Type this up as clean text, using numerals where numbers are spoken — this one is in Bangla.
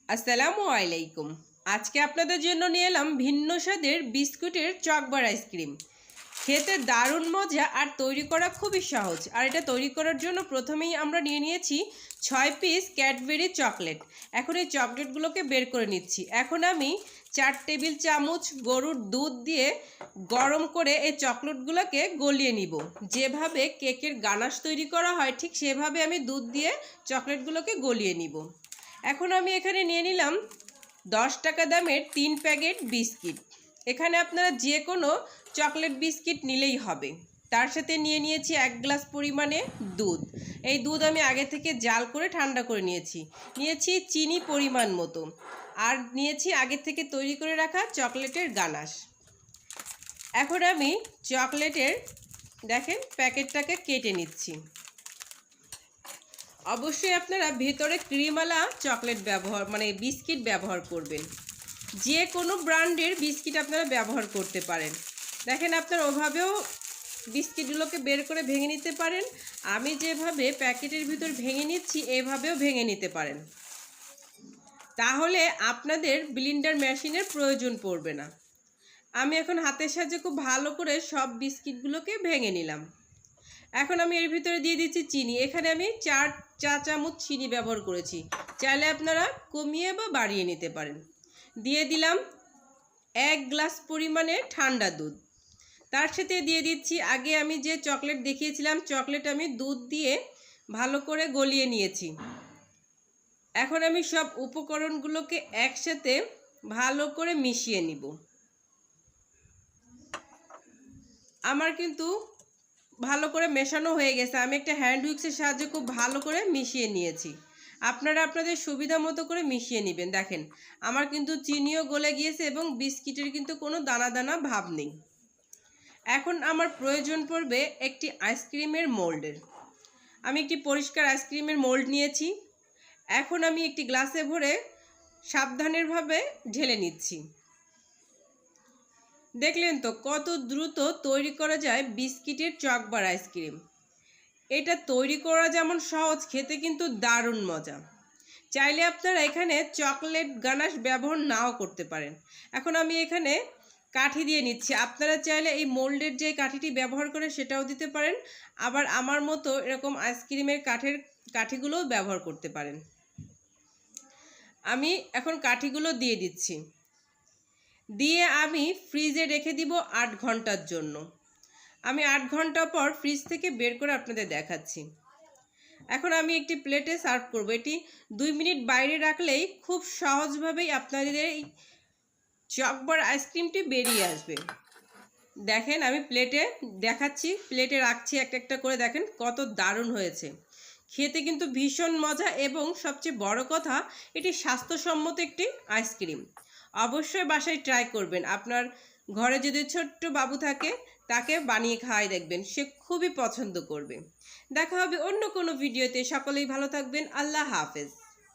আসসালামু আলাইকুম। আজকে আপনাদের জন্য নিয়ে এলাম ভিন্ন স্বাদের বিস্কুটের চকবার আইসক্রিম। খেতে দারুণ মজা আর তৈরি করা খুবই সহজ। আর এটা তৈরি করার জন্য প্রথমেই আমরা নিয়ে নিয়েছি 6 পিস ক্যাডবেরি চকলেট। এখন এই চকলেটগুলোকে বের করে নিচ্ছি। এখন আমি 4 টেবিল চামচ গরুর দুধ দিয়ে গরম করে এই চকলেটগুলোকে গলিয়ে নিব। যেভাবে কেকের গানাশ তৈরি করা হয় ঠিক সেভাবে আমি দুধ দিয়ে চকলেটগুলোকে গলিয়ে নিব। এখন আমি এখানে নিয়ে নিলাম 10 টাকা দামের 3 প্যাকেট বিস্কিট। এখানে আপনারা যে কোনো চকলেট বিস্কিট নিলেই হবে। তার সাথে নিয়ে নিয়েছি 1 গ্লাস পরিমাণে দুধ। এই দুধ আমি আগে থেকে জাল করে ঠান্ডা করে নিয়েছি চিনি পরিমাণ মতো, আর নিয়েছি আগে থেকে তৈরি করে রাখা চকলেটের গানাশ। এখন আমি চকলেটের দেখেন প্যাকেটটাকে কেটে নিচ্ছি। অবশ্যই আপনারা ভেতরে ক্রিমওয়ালা চকলেট বিস্কিট ব্যবহার করবেন। যে কোনো ব্র্যান্ডের বিস্কিট আপনারা ব্যবহার করতে পারেন। দেখেন আপনারা ওভাবেও বিস্কিটগুলোকে বের করে ভেঙে নিতে পারেন। আমি যেভাবে প্যাকেটের ভিতর ভেঙে নিচ্ছি এভাবেও ভেঙে নিতে পারেন। তাহলে আপনাদের ব্লেন্ডার মেশিনের প্রয়োজন পড়বে না। আমি এখন হাতের সাহায্যে খুব ভালো করে সব বিস্কিটগুলোকে ভেঙে নিলাম। এখন আমি এর ভিতরে দিয়ে দিচ্ছি চিনি। এখানে আমি 4 চা চামচ চিনি ব্যবহার করেছি। চাইলে আপনারা কমিয়ে বা বাড়িয়ে নিতে পারেন। দিয়ে দিলাম 1 গ্লাস পরিমাণে ঠান্ডা দুধ। তার সাথে দিয়ে দিচ্ছি আগে আমি যে চকলেট দেখিয়েছিলাম, চকলেট আমি দুধ দিয়ে ভালো করে গলিয়ে নিয়েছি। এখন আমি সব উপকরণগুলোকে একসাথে ভালো করে মিশিয়ে নিব। আমার কিন্তু ভালো করে মেশানো হয়ে গেছে। আমি একটা হ্যান্ড উইক্সের সাহায্যে খুব ভালো করে মিশিয়ে নিয়েছি। আপনারা আপনাদের সুবিধা মতো করে মিশিয়ে নেবেন। দেখেন আমার কিন্তু চিনিও গলে গিয়েছে এবং বিস্কিটের কিন্তু কোনো দানা দানা ভাব নেই। এখন আমার প্রয়োজন পড়বে একটি আইসক্রিমের মোল্ডের। আমি একটি পরিষ্কার আইসক্রিমের মোল্ড নিয়েছি। এখন আমি একটি গ্লাসে ভরে সাবধানেরভাবে ঢেলে নিচ্ছি। দেখলেন তো কত দ্রুত তৈরি করা যায় বিস্কিটের চকবার আইসক্রিম। এটা তৈরি করা যেমন সহজ, খেতে কিন্তু দারুণ মজা। চাইলে আপনারা এখানে চকলেট গানাশ ব্যবহার নাও করতে পারেন। এখন আমি এখানে কাঠি দিয়ে নিচ্ছি। আপনারা চাইলে এই মোল্ডের যে কাঠিটি ব্যবহার করে সেটাও দিতে পারেন, আবার আমার মতো এরকম আইসক্রিমের কাঠিগুলোও ব্যবহার করতে পারেন। আমি এখন কাঠিগুলো দিয়ে দিচ্ছি। দিয়ে আমি ফ্রিজে রেখে দিব 8 ঘন্টার জন্য। আমি 8 ঘন্টা পর ফ্রিজ থেকে বের করে আপনাদের দেখাচ্ছি। এখন আমি একটি প্লেটে সার্ভ করব। এটি 2 মিনিট বাইরে রাখলেই খুব সহজভাবেই আপনাদের এই চকবার আইসক্রিমটি বেরিয়ে আসবে। দেখেন আমি প্লেটে দেখাচ্ছি, প্লেটে রাখছি একটা একটা করে। দেখেন কত দারুণ হয়েছে। খেতে কিন্তু ভীষণ মজা এবং সবচেয়ে বড় কথা এটি স্বাস্থ্যসম্মত একটি আইসক্রিম। অবশ্যই বাসায় ট্রাই করবেন। আপনার ঘরে যদি ছোট্ট বাবু থাকে তাকে বানিয়ে খাওয়াই দেখবেন, সে খুবই পছন্দ করবে। দেখা হবে অন্য কোনো ভিডিওতে। সকলেই ভালো থাকবেন। আল্লাহ হাফেজ।